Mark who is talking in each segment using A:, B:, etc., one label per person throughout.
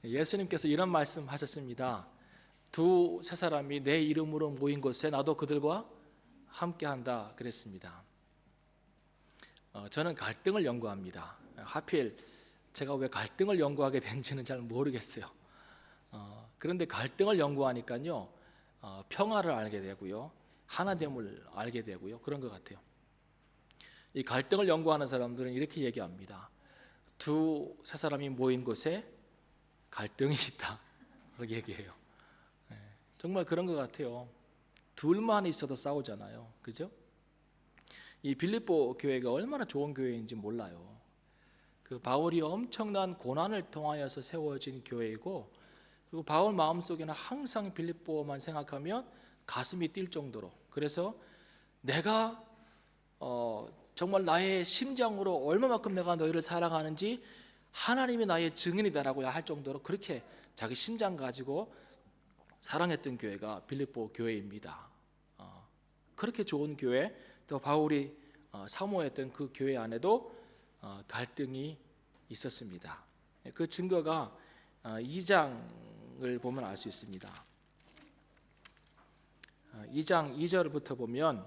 A: 예수님께서 이런 말씀하셨습니다. 두세 사람이 내 이름으로 모인 곳에 나도 그들과 함께한다 그랬습니다. 저는 갈등을 연구합니다. 하필 제가 왜 갈등을 연구하게 된지는 잘 모르겠어요. 그런데 갈등을 연구하니까요, 평화를 알게 되고요, 하나됨을 알게 되고요, 그런 것 같아요. 이 갈등을 연구하는 사람들은 이렇게 얘기합니다. 두세 사람이 모인 곳에 갈등이 있다, 그렇게 얘기해요. 정말 그런 것 같아요. 둘만 있어도 싸우잖아요, 그죠? 이 빌립보 교회가 얼마나 좋은 교회인지 몰라요. 그 바울이 엄청난 고난을 통하여서 세워진 교회이고, 그리고 바울 마음속에는 항상 빌립보만 생각하면 가슴이 뛸 정도로, 그래서 내가 정말 나의 심장으로 얼마만큼 내가 너희를 사랑하는지 하나님이 나의 증인이다라고 할 정도로 그렇게 자기 심장 가지고 사랑했던 교회가 빌립보 교회입니다. 그렇게 좋은 교회, 또 바울이 사모했던 그 교회 안에도 갈등이 있었습니다. 그 증거가 2장을 보면 알 수 있습니다. 2장 2절부터 보면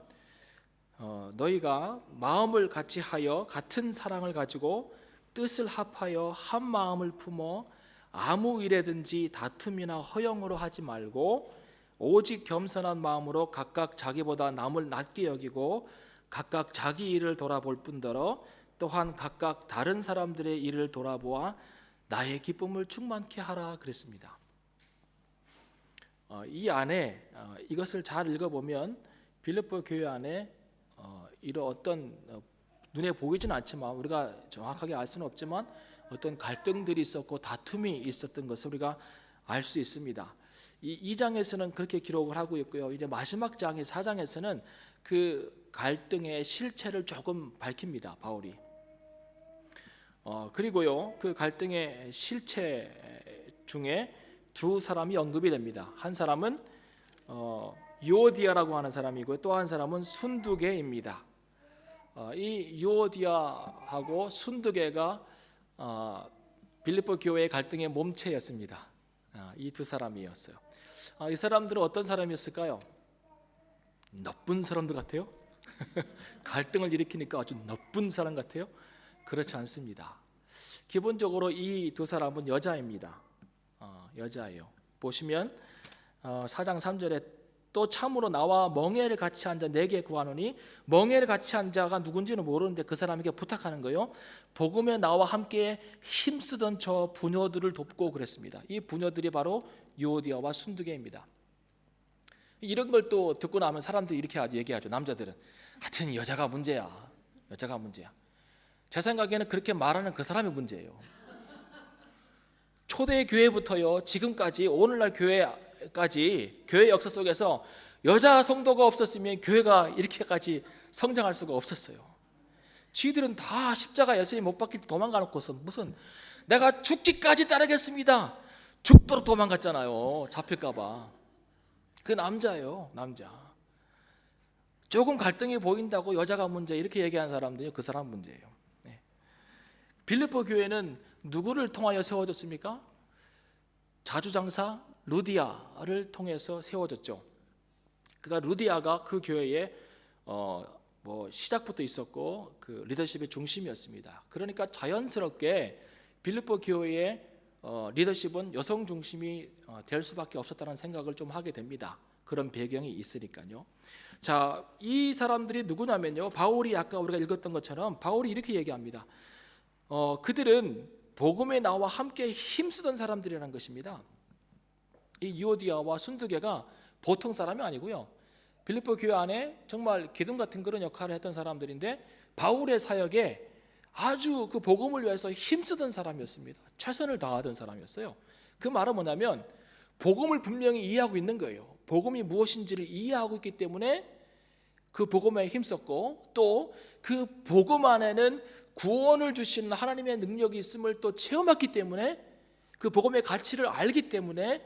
A: 너희가 마음을 같이 하여 같은 사랑을 가지고 뜻을 합하여 한 마음을 품어 아무 일에든지 다툼이나 허영으로 하지 말고 오직 겸손한 마음으로 각각 자기보다 남을 낮게 여기고 각각 자기 일을 돌아볼 뿐더러 또한 각각 다른 사람들의 일을 돌아보아 나의 기쁨을 충만케 하라 그랬습니다. 이 안에 이것을 잘 읽어보면 빌립보 교회 안에 이런 어떤 눈에 보이지는 않지만 우리가 정확하게 알 수는 없지만 어떤 갈등들이 있었고 다툼이 있었던 것을 우리가 알 수 있습니다. 이 2장에서는 그렇게 기록을 하고 있고요. 이제 마지막 장의 4장에서는 그 갈등의 실체를 조금 밝힙니다, 바울이. 그리고요, 그 갈등의 실체 중에 두 사람이 언급이 됩니다. 한 사람은 유오디아라고 하는 사람이고 또 한 사람은 순두계입니다. 이 유오디아하고 순두계가 빌립보 교회의 갈등의 몸체였습니다. 이 두 사람이었어요. 이 사람들은 어떤 사람이었을까요? 나쁜 사람들 같아요? 갈등을 일으키니까 아주 나쁜 사람 같아요? 그렇지 않습니다. 기본적으로 이 두 사람은 여자입니다. 여자예요. 보시면 4장 3절에 또 참으로 나와 멍에를 같이 한 자 내게 구하노니, 멍에를 같이 한 자가 누군지는 모르는데 그 사람에게 부탁하는 거예요. 복음에 나와 함께 힘쓰던 저 부녀들을 돕고 그랬습니다. 이 부녀들이 바로 유오디아와 순두계입니다. 이런 걸 또 듣고 나면 사람들이 이렇게 얘기하죠. 남자들은 하여튼 여자가 문제야, 여자가 문제야. 제 생각에는 그렇게 말하는 그 사람이 문제예요. 초대 교회부터요 지금까지 오늘날 교회까지 교회 역사 속에서 여자 성도가 없었으면 교회가 이렇게까지 성장할 수가 없었어요. 지들은 다 십자가 예수님 못 박힐 때 도망가 놓고서 무슨 내가 죽기까지 따르겠습니다, 죽도록 도망갔잖아요. 잡힐까봐. 그 남자예요, 남자. 조금 갈등이 보인다고 여자가 문제 이렇게 얘기하는 사람들이 그 사람 문제예요. 빌립보 교회는 누구를 통하여 세워졌습니까? 자주장사 루디아를 통해서 세워졌죠. 그러니까 루디아가 그 교회에 시작부터 있었고 그 리더십의 중심이었습니다. 그러니까 자연스럽게 빌립보 교회의 리더십은 여성 중심이 될 수밖에 없었다는 생각을 좀 하게 됩니다. 그런 배경이 있으니까요. 자, 이 사람들이 누구냐면요, 바울이 아까 우리가 읽었던 것처럼 바울이 이렇게 얘기합니다. 그들은 복음에 나와 함께 힘쓰던 사람들이라는 것입니다. 이 유오디아와 순두계가 보통 사람이 아니고요, 빌립보 교회 안에 정말 기둥 같은 그런 역할을 했던 사람들인데 바울의 사역에 아주 그 복음을 위해서 힘쓰던 사람이었습니다. 최선을 다하던 사람이었어요. 그 말은 뭐냐면 복음을 분명히 이해하고 있는 거예요. 복음이 무엇인지를 이해하고 있기 때문에 그 복음에 힘썼고, 또 그 복음 안에는 구원을 주시는 하나님의 능력이 있음을 또 체험했기 때문에 그 복음의 가치를 알기 때문에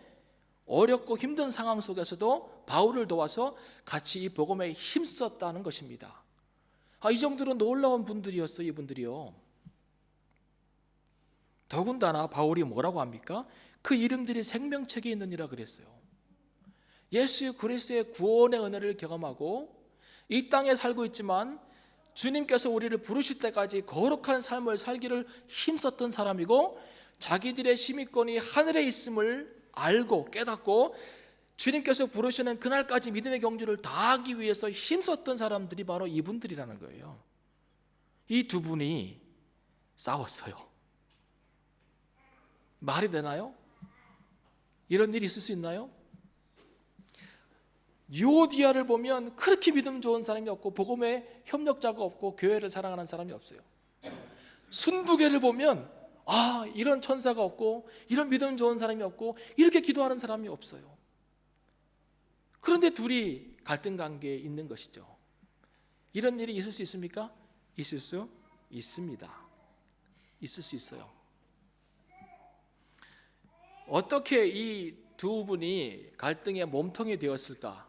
A: 어렵고 힘든 상황 속에서도 바울을 도와서 같이 이 복음에 힘썼다는 것입니다. 이 정도로 놀라운 분들이었어요, 이분들이요. 더군다나 바울이 뭐라고 합니까? 그 이름들이 생명책에 있느니라 그랬어요. 예수 그리스도의 구원의 은혜를 경험하고 이 땅에 살고 있지만 주님께서 우리를 부르실 때까지 거룩한 삶을 살기를 힘썼던 사람이고, 자기들의 시민권이 하늘에 있음을 알고 깨닫고 주님께서 부르시는 그날까지 믿음의 경주를 다하기 위해서 힘썼던 사람들이 바로 이분들이라는 거예요. 이 두 분이 싸웠어요. 말이 되나요? 이런 일이 있을 수 있나요? 유오디아를 보면 그렇게 믿음 좋은 사람이 없고 복음의 협력자가 없고 교회를 사랑하는 사람이 없어요. 순두개를 보면 이런 천사가 없고 이런 믿음 좋은 사람이 없고 이렇게 기도하는 사람이 없어요. 그런데 둘이 갈등 관계에 있는 것이죠. 이런 일이 있을 수 있습니까? 있을 수 있습니다. 있을 수 있어요. 어떻게 이 두 분이 갈등의 몸통이 되었을까?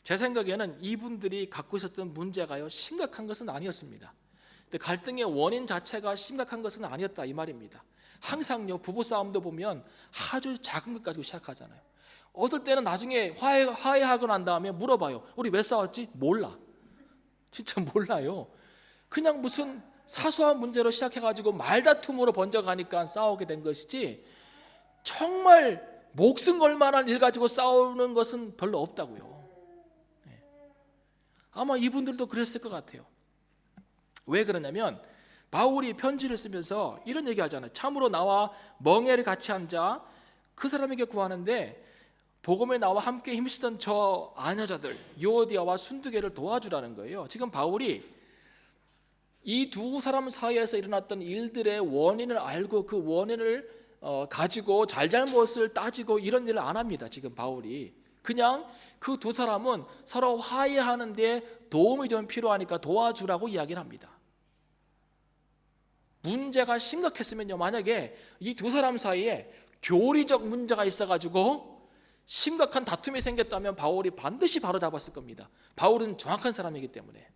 A: 제 생각에는 이분들이 갖고 있었던 문제가요, 심각한 것은 아니었습니다. 근데 갈등의 원인 자체가 심각한 것은 아니었다 이 말입니다. 항상요, 부부싸움도 보면 아주 작은 것 가지고 시작하잖아요. 어떨 때는 나중에 화해하고 난 다음에 물어봐요. 우리 왜 싸웠지? 몰라. 진짜 몰라요. 그냥 무슨 사소한 문제로 시작해가지고 말다툼으로 번져가니까 싸우게 된 것이지, 정말 목숨 걸 만한 일 가지고 싸우는 것은 별로 없다고요. 아마 이분들도 그랬을 것 같아요. 왜 그러냐면 바울이 편지를 쓰면서 이런 얘기 하잖아요. 참으로 나와 멍에를 같이 앉아 그 사람에게 구하는데 복음에 나와 함께 힘쓰던 저 아녀자들 유오디아와 순두개를 도와주라는 거예요. 지금 바울이 이 두 사람 사이에서 일어났던 일들의 원인을 알고 그 원인을 가지고 잘잘못을 따지고 이런 일을 안 합니다. 지금 바울이 그냥 그 두 사람은 서로 화해하는 데 도움이 좀 필요하니까 도와주라고 이야기를 합니다. 문제가 심각했으면요, 만약에 이 두 사람 사이에 교리적 문제가 있어가지고 심각한 다툼이 생겼다면 바울이 반드시 바로잡았을 겁니다. 바울은 정확한 사람이기 때문에.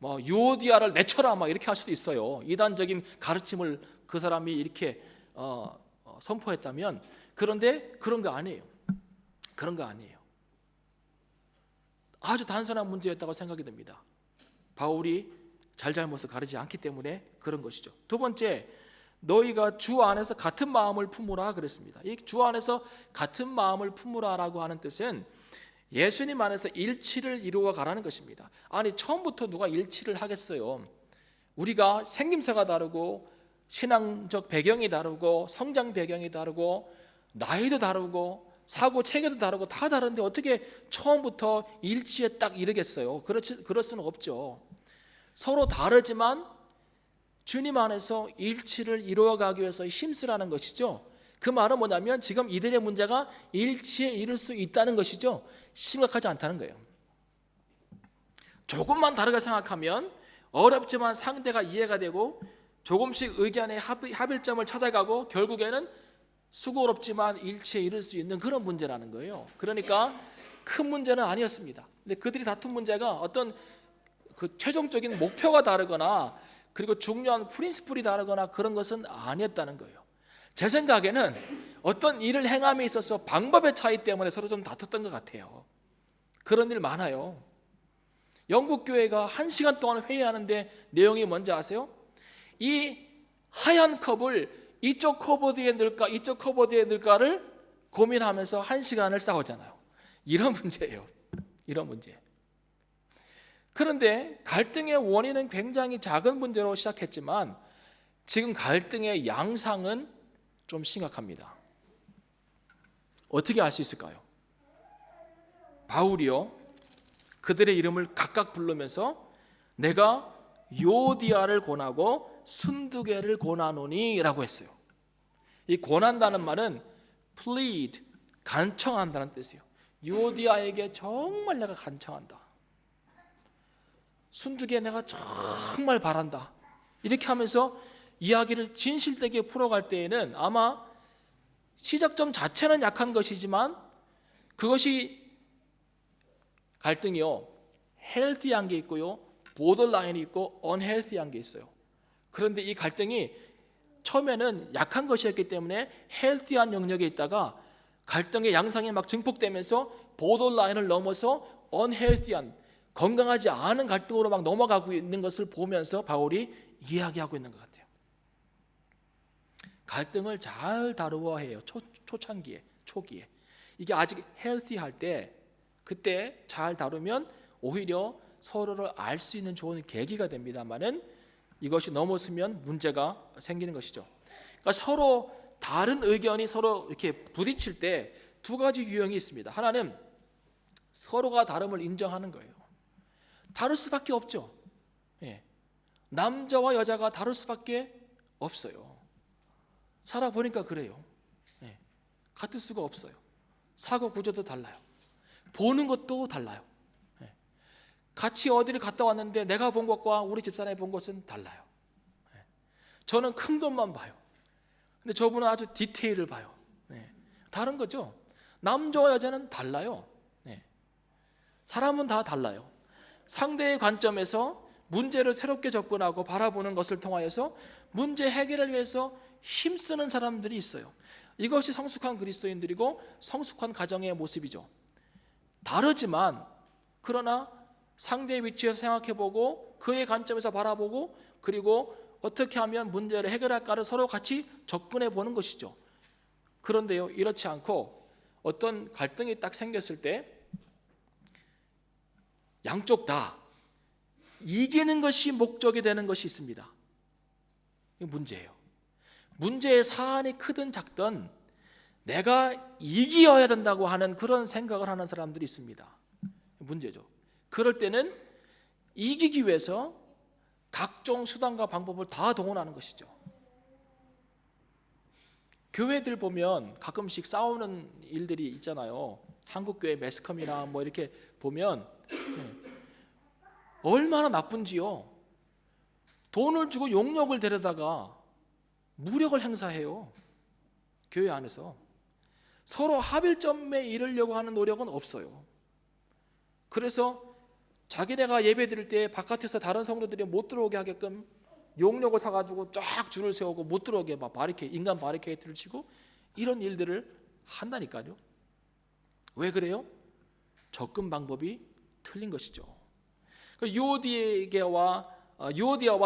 A: 유오디아를 내쳐라 이렇게 할 수도 있어요. 이단적인 가르침을 그 사람이 이렇게 선포했다면. 그런데 그런 거 아니에요. 그런 거 아니에요. 아주 단순한 문제였다고 생각이 됩니다. 바울이 잘잘못을 가르지 않기 때문에 그런 것이죠. 두 번째, 너희가 주 안에서 같은 마음을 품으라 그랬습니다. 이 주 안에서 같은 마음을 품으라라고 하는 뜻은 예수님 안에서 일치를 이루어 가라는 것입니다. 아니, 처음부터 누가 일치를 하겠어요? 우리가 생김새가 다르고 신앙적 배경이 다르고 성장 배경이 다르고 나이도 다르고 사고 체계도 다르고 다 다른데 어떻게 처음부터 일치에 딱 이르겠어요? 그럴 수는 없죠. 서로 다르지만 주님 안에서 일치를 이루어가기 위해서 힘쓰라는 것이죠. 그 말은 뭐냐면 지금 이들의 문제가 일치에 이를 수 있다는 것이죠. 심각하지 않다는 거예요. 조금만 다르게 생각하면 어렵지만 상대가 이해가 되고 조금씩 의견의 합일점을 찾아가고 결국에는 수고롭지만 일치에 이를 수 있는 그런 문제라는 거예요. 그러니까 큰 문제는 아니었습니다. 근데 그들이 다툰 문제가 어떤 그 최종적인 목표가 다르거나 그리고 중요한 프린시플이 다르거나 그런 것은 아니었다는 거예요. 제 생각에는 어떤 일을 행함에 있어서 방법의 차이 때문에 서로 좀 다퉜던 것 같아요. 그런 일 많아요. 영국 교회가 1시간 동안 회의하는데 내용이 뭔지 아세요? 이 하얀 컵을 이쪽 커버드에 넣을까 이쪽 커버드에 넣을까를 고민하면서 1시간을 싸우잖아요. 이런 문제예요. 이런 문제. 그런데 갈등의 원인은 굉장히 작은 문제로 시작했지만 지금 갈등의 양상은 좀 심각합니다. 어떻게 알 수 있을까요? 바울이요, 그들의 이름을 각각 부르면서 내가 유오디아를 권하고 순두개를 권하노니 라고 했어요. 이 권한다는 말은 plead, 간청한다는 뜻이에요. 유오디아에게 정말 내가 간청한다. 순두개 내가 정말 바란다. 이렇게 하면서 이야기를 진실되게 풀어갈 때에는 아마 시작점 자체는 약한 것이지만 그것이 갈등이요, 헬티한 게 있고요, 보더라인이 있고 언헬티한 게 있어요. 그런데 이 갈등이 처음에는 약한 것이었기 때문에 헬티한 영역에 있다가 갈등의 양상이 막 증폭되면서 보더라인을 넘어서 언헬티한, 건강하지 않은 갈등으로 막 넘어가고 있는 것을 보면서 바울이 이야기하고 있는 것 같아요. 갈등을 잘 다루어야 해요. 초창기에, 초기에. 이게 아직 헬티할 때, 그때 잘 다루면 오히려 서로를 알 수 있는 좋은 계기가 됩니다만은 이것이 넘어서면 문제가 생기는 것이죠. 그러니까 서로 다른 의견이 서로 이렇게 부딪힐 때 두 가지 유형이 있습니다. 하나는 서로가 다름을 인정하는 거예요. 다를 수밖에 없죠. 예. 남자와 여자가 다를 수밖에 없어요. 살아보니까 그래요. 예. 같을 수가 없어요. 사고 구조도 달라요. 보는 것도 달라요. 예. 같이 어디를 갔다 왔는데 내가 본 것과 우리 집사람이 본 것은 달라요. 예. 저는 큰 것만 봐요. 근데 저분은 아주 디테일을 봐요. 예. 다른 거죠. 남자와 여자는 달라요. 예. 사람은 다 달라요. 상대의 관점에서 문제를 새롭게 접근하고 바라보는 것을 통하여서 문제 해결을 위해서 힘쓰는 사람들이 있어요. 이것이 성숙한 그리스도인들이고 성숙한 가정의 모습이죠. 다르지만 그러나 상대의 위치에서 생각해보고 그의 관점에서 바라보고 그리고 어떻게 하면 문제를 해결할까를 서로 같이 접근해 보는 것이죠. 그런데요, 이렇지 않고 어떤 갈등이 딱 생겼을 때 양쪽 다 이기는 것이 목적이 되는 것이 있습니다. 이게 문제예요. 문제의 사안이 크든 작든 내가 이겨야 된다고 하는 그런 생각을 하는 사람들이 있습니다. 문제죠. 그럴 때는 이기기 위해서 각종 수단과 방법을 다 동원하는 것이죠. 교회들 보면 가끔씩 싸우는 일들이 있잖아요. 한국교회 매스컴이나 뭐 이렇게 보면 얼마나 나쁜지요. 돈을 주고 용역을 데려다가 무력을 행사해요. 교회 안에서 서로 합일점에 이르려고 하는 노력은 없어요. 그래서 자기네가 예배 드릴 때 바깥에서 다른 성도들이 못 들어오게 하게끔 용역을 사가지고 쫙 줄을 세우고 못 들어오게 막 인간 바리케이트를 치고 이런 일들을 한다니까요. 왜 그래요? 접근 방법이 틀린 것이죠. 유오디아와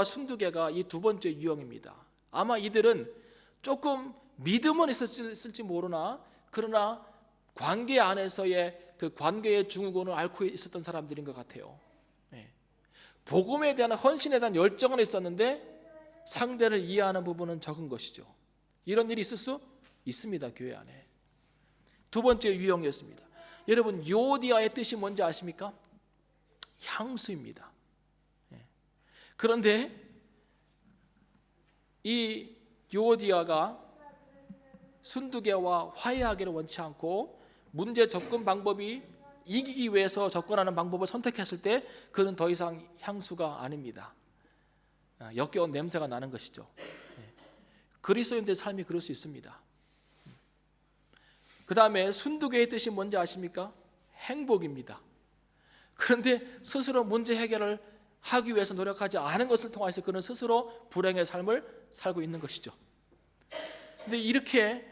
A: 순두개가 이 두 번째 유형입니다. 아마 이들은 조금 믿음은 있었을지 모르나 그러나 관계 안에서의 그 관계의 증후군을 앓고 있었던 사람들인 것 같아요. 복음에 대한 헌신에 대한 열정은 있었는데 상대를 이해하는 부분은 적은 것이죠. 이런 일이 있을 수 있습니다. 교회 안에. 두 번째 유형이었습니다. 여러분, 유오디아의 뜻이 뭔지 아십니까? 향수입니다. 그런데 이 유오디아가 순두개와 화해하기를 원치 않고 문제 접근 방법이 이기기 위해서 접근하는 방법을 선택했을 때 그는 더 이상 향수가 아닙니다. 역겨운 냄새가 나는 것이죠. 그리스도인들의 삶이 그럴 수 있습니다. 그 다음에 순두개의 뜻이 뭔지 아십니까? 행복입니다. 그런데 스스로 문제 해결을 하기 위해서 노력하지 않은 것을 통해서 그는 스스로 불행의 삶을 살고 있는 것이죠. 근데 이렇게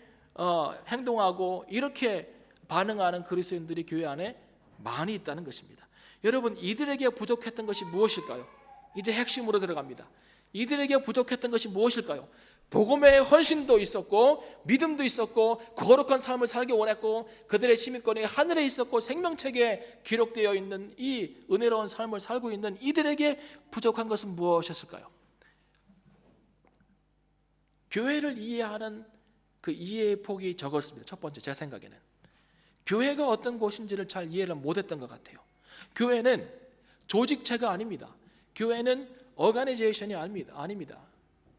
A: 행동하고 이렇게 반응하는 그리스도인들이 교회 안에 많이 있다는 것입니다. 여러분, 이들에게 부족했던 것이 무엇일까요? 이제 핵심으로 들어갑니다. 이들에게 부족했던 것이 무엇일까요? 복음의 헌신도 있었고 믿음도 있었고 거룩한 삶을 살기 원했고 그들의 시민권이 하늘에 있었고 생명책에 기록되어 있는 이 은혜로운 삶을 살고 있는 이들에게 부족한 것은 무엇이었을까요? 교회를 이해하는 그 이해의 폭이 적었습니다. 첫 번째, 제 생각에는 교회가 어떤 곳인지를 잘 이해를 못했던 것 같아요. 교회는 조직체가 아닙니다. 교회는 오가니제이션이 아닙니다.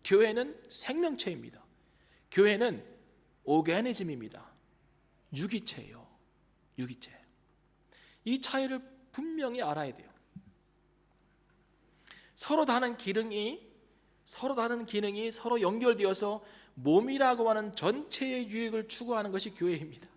A: 교회는 생명체입니다. 교회는 오가니즘입니다. 유기체예요. 유기체. 이 차이를 분명히 알아야 돼요. 서로 다른 기능이 서로 연결되어서 몸이라고 하는 전체의 유익을 추구하는 것이 교회입니다.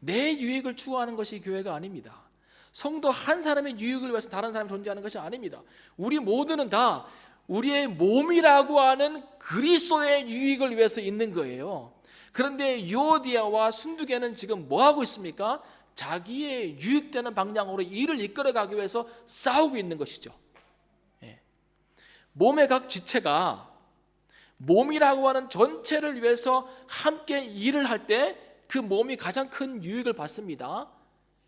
A: 내 유익을 추구하는 것이 교회가 아닙니다. 성도 한 사람의 유익을 위해서 다른 사람이 존재하는 것이 아닙니다. 우리 모두는 다 우리의 몸이라고 하는 그리스도의 유익을 위해서 있는 거예요. 그런데 유오디아와 순두개는 지금 뭐 하고 있습니까? 자기의 유익되는 방향으로 일을 이끌어가기 위해서 싸우고 있는 것이죠. 몸의 각 지체가 몸이라고 하는 전체를 위해서 함께 일을 할 때 그 몸이 가장 큰 유익을 받습니다.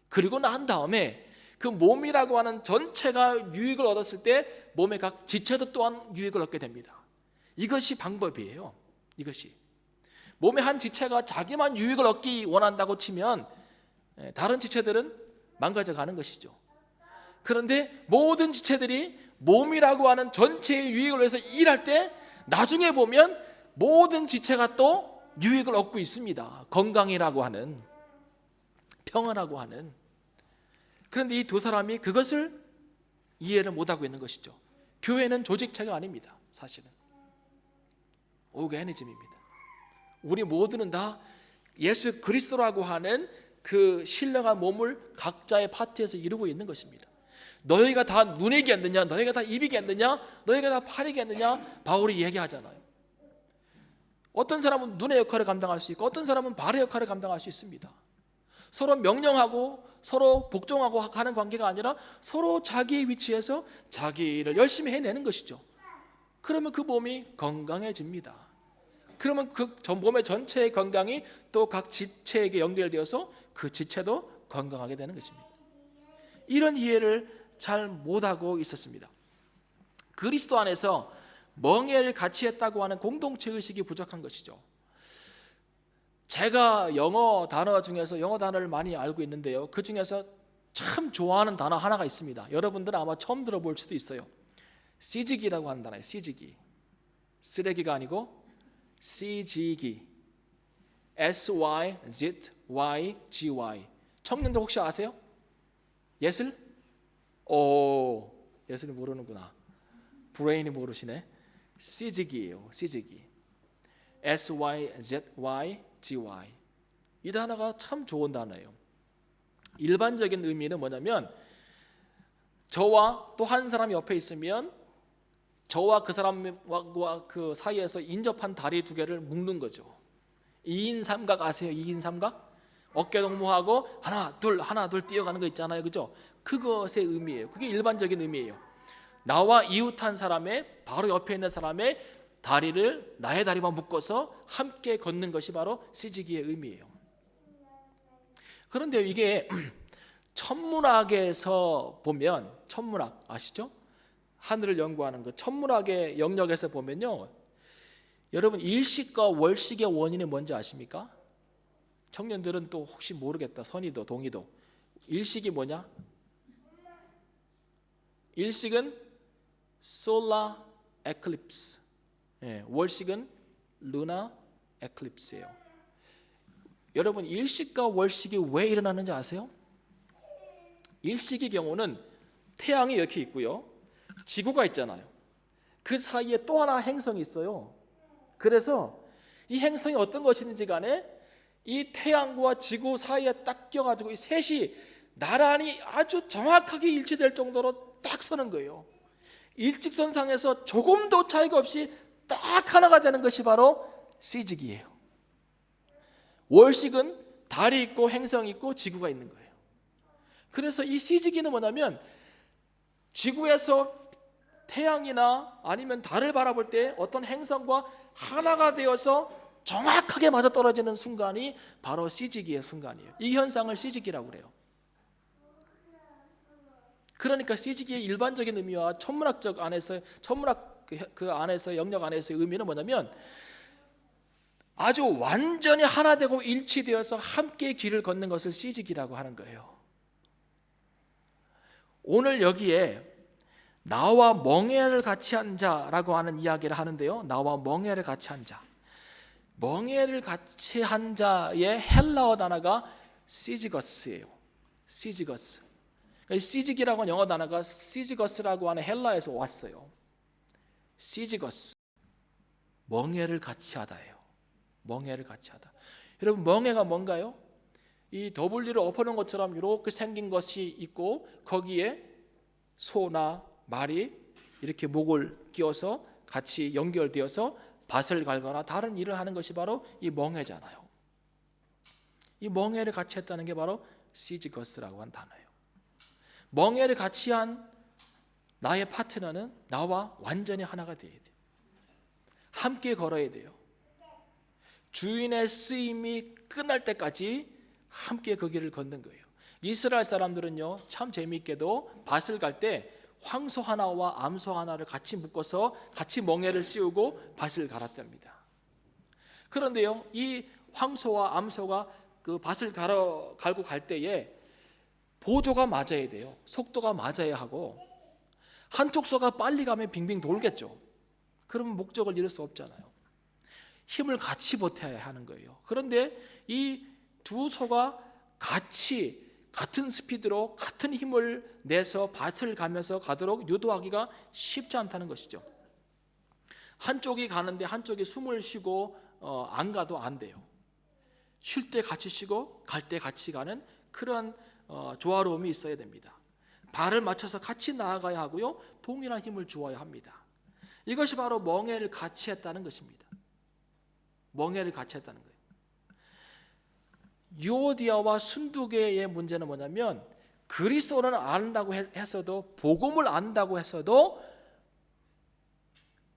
A: 그리고 난 다음에 그 몸이라고 하는 전체가 유익을 얻었을 때 몸의 각 지체도 또한 유익을 얻게 됩니다. 이것이 방법이에요. 이것이 몸의 한 지체가 자기만 유익을 얻기 원한다고 치면 다른 지체들은 망가져 가는 것이죠. 그런데 모든 지체들이 몸이라고 하는 전체의 유익을 위해서 일할 때 나중에 보면 모든 지체가 또 유익을 얻고 있습니다. 건강이라고 하는, 평안하고 하는. 그런데 이 두 사람이 그것을 이해를 못하고 있는 것이죠. 교회는 조직체가 아닙니다. 사실은 오르가니즘입니다. 우리 모두는 다 예수 그리스도라고 하는 그 신령한 몸을 각자의 파트에서 이루고 있는 것입니다. 너희가 다 눈이겠느냐, 너희가 다 입이겠느냐, 너희가 다 팔이겠느냐, 바울이 얘기하잖아요. 어떤 사람은 눈의 역할을 감당할 수 있고 어떤 사람은 발의 역할을 감당할 수 있습니다. 서로 명령하고 서로 복종하고 하는 관계가 아니라 서로 자기의 위치에서 자기 일을 열심히 해내는 것이죠. 그러면 그 몸이 건강해집니다. 그러면 그 몸의 전체의 건강이 또 각 지체에게 연결되어서 그 지체도 건강하게 되는 것입니다. 이런 이해를 잘 못하고 있었습니다. 그리스도 안에서 멍에를 같이 했다고 하는 공동체 의식이 부족한 것이죠. 제가 영어 단어 중에서 영어 단어를 많이 알고 있는데요, 그 중에서 참 좋아하는 단어 하나가 있습니다. 여러분들은 아마 처음 들어볼 수도 있어요. 시지기라고 하는 단어예요. 시지기. 쓰레기가 아니고 시지기. SYZYGY. 청년들 혹시 아세요? 예슬? 오, 예슬이 모르는구나. 브레인이 모르시네. 시지기예요. 시지기. SYZYGY. 이 단어가 참 좋은 단어예요. 일반적인 의미는 뭐냐면 저와 또 한 사람이 옆에 있으면 저와 그 사람과 그 사이에서 인접한 다리 두 개를 묶는 거죠. 2인 삼각 아세요? 2인 삼각? 어깨 동무하고 하나 둘 뛰어가는 거 있잖아요. 그죠? 그것의 의미예요. 그게 일반적인 의미예요. 나와 이웃한 사람의 바로 옆에 있는 사람의 다리를 나의 다리와 묶어서 함께 걷는 것이 바로 시지기의 의미예요. 그런데 이게 천문학에서 보면, 천문학 아시죠? 하늘을 연구하는 그 천문학의 영역에서 보면요, 여러분 일식과 월식의 원인이 뭔지 아십니까? 청년들은 또 혹시 모르겠다. 선의도 동의도. 일식이 뭐냐? 일식은 솔라 에클립스, 월식은 루나 에클립스예요. 여러분 일식과 월식이 왜 일어나는지 아세요? 일식의 경우는 태양이 이렇게 있고요, 지구가 있잖아요. 그 사이에 또 하나 행성이 있어요. 그래서 이 행성이 어떤 것이든지 간에 이 태양과 지구 사이에 딱 껴가지고 이 셋이 나란히 아주 정확하게 일치될 정도로 딱 서는 거예요. 일직선상에서 조금도 차이가 없이 딱 하나가 되는 것이 바로 시직이에요. 월식은 달이 있고 행성이 있고 지구가 있는 거예요. 그래서 이 시직이는 뭐냐면 지구에서 태양이나 아니면 달을 바라볼 때 어떤 행성과 하나가 되어서 정확하게 맞아떨어지는 순간이 바로 시직이의 순간이에요. 이 현상을 시직이라고 그래요. 그러니까 시직의 일반적인 의미와 천문학적 안에서 천문학 그 안에서 영역 안에서의 의미는 뭐냐면 아주 완전히 하나 되고 일치되어서 함께 길을 걷는 것을 시직이라고 하는 거예요. 오늘 여기에 나와 멍에를 같이 한 자라고 하는 이야기를 하는데요, 나와 멍에를 같이 한 자, 멍에를 같이 한 자의 헬라어 단어가 시지거스예요. 시지거스. 시직이라고 하는 영어 단어가 시지거스라고 하는 헬라에서 왔어요. 시지거스, 멍에를 같이 하다예요. 멍에를 같이 하다. 여러분 멍에가 뭔가요? 이 W를 엎어놓은 것처럼 이렇게 생긴 것이 있고 거기에 소나 말이 이렇게 목을 끼워서 같이 연결되어서 밭을 갈거나 다른 일을 하는 것이 바로 이 멍에잖아요. 이 멍에를 같이 했다는 게 바로 시지거스라고 한 단어예요. 멍에를 같이 한 나의 파트너는 나와 완전히 하나가 되어야 돼요. 함께 걸어야 돼요. 주인의 쓰임이 끝날 때까지 함께 그 길을 걷는 거예요. 이스라엘 사람들은요, 참 재미있게도 밭을 갈 때 황소 하나와 암소 하나를 같이 묶어서 같이 멍에를 씌우고 밭을 갈았답니다. 그런데요, 이 황소와 암소가 그 밭을 갈고 갈 때에 보조가 맞아야 돼요. 속도가 맞아야 하고, 한쪽 소가 빨리 가면 빙빙 돌겠죠. 그러면 목적을 이룰 수 없잖아요. 힘을 같이 버텨야 하는 거예요. 그런데 이 두 소가 같은 스피드로 같은 힘을 내서 밭을 가면서 가도록 유도하기가 쉽지 않다는 것이죠. 한쪽이 가는데 한쪽이 숨을 쉬고 안 가도 안 돼요. 쉴 때 같이 쉬고 갈 때 같이 가는 그런 조화로움이 있어야 됩니다. 발을 맞춰서 같이 나아가야 하고요, 동일한 힘을 주어야 합니다. 이것이 바로 멍에를 같이 했다는 것입니다. 멍에를 같이 했다는 거예요. 유오디아와 순두개의 문제는 뭐냐면, 그리스도를 안다고 했어도, 복음을 안다고 했어도,